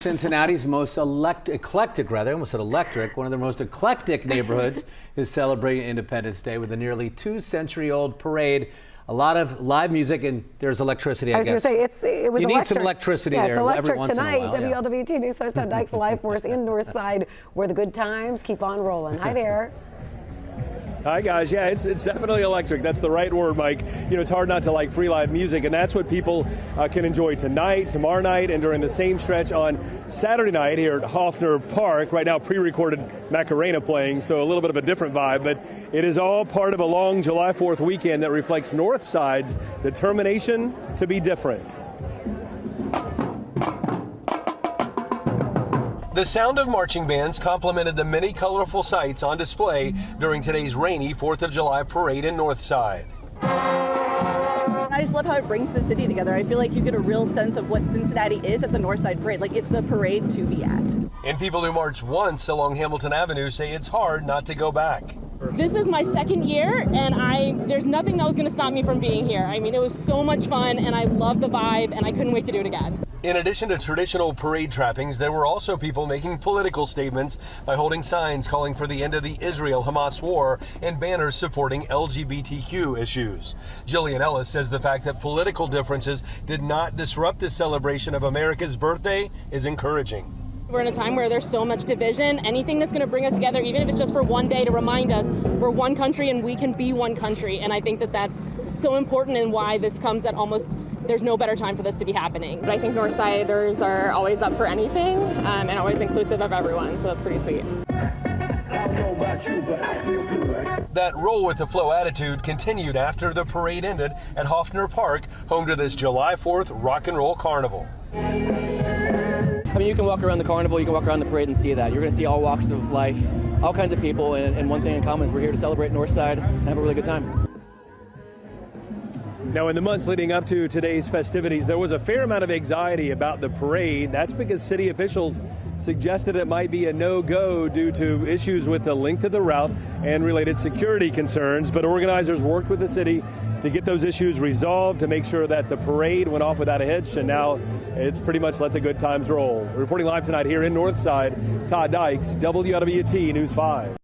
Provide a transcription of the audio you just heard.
Cincinnati's most eclectic, almost said electric, one of the most eclectic neighborhoods is celebrating Independence Day with a nearly 2-century-old parade. A lot of live music, and there's electricity, I guess. I was going to say, it was you electric. need some electricity yeah, there it's electric every once tonight. in a while. WLWT News host Todd Dykes, live for us in Northside, where the good times keep on rolling. Hi there. Hi guys, yeah, it's definitely electric. That's the right word, Mike. You know, it's hard not to like free live music, and that's what people can enjoy tonight, tomorrow night, and during the same stretch on Saturday night here at Hoffner Park. Right now, pre-recorded Macarena playing, so a little bit of a different vibe, but it is all part of a long July 4th weekend that reflects Northside's determination to be different. The sound of marching bands complemented the many colorful sights on display during today's rainy 4th of July parade in Northside. I just love how it brings the city together. I feel like you get a real sense of what Cincinnati is at the Northside Parade. Like, it's the parade to be at. And people who marched once along Hamilton Avenue say it's hard not to go back. This is my second year, and there's nothing that was going to stop me from being here. I mean, it was so much fun, and I love the vibe, and I couldn't wait to do it again. In addition to traditional parade trappings, there were also people making political statements by holding signs calling for the end of the Israel-Hamas war and banners supporting LGBTQ issues. Jillian Ellis says the fact that political differences did not disrupt the celebration of America's birthday is encouraging. We're in a time where there's so much division. Anything that's going to bring us together, even if it's just for one day, to remind us we're one country and we can be one country. And I think that that's so important, and why this comes at almost, there's no better time for this to be happening. But I think Northsiders are always up for anything and always inclusive of everyone, so that's pretty sweet. That roll with the flow attitude continued after the parade ended at Hoffner Park, home to this July 4th rock and roll carnival. I mean, you can walk around the carnival, you can walk around the parade and see that. You're going to see all walks of life, all kinds of people, and one thing in common is we're here to celebrate Northside and have a really good time. Now, in the months leading up to today's festivities, there was a fair amount of anxiety about the parade. That's because city officials suggested it might be a no-go due to issues with the length of the route and related security concerns. But organizers worked with the city to get those issues resolved, to make sure that the parade went off without a hitch, and now it's pretty much let the good times roll. Reporting live tonight here in Northside, Todd Dykes, WLWT News 5.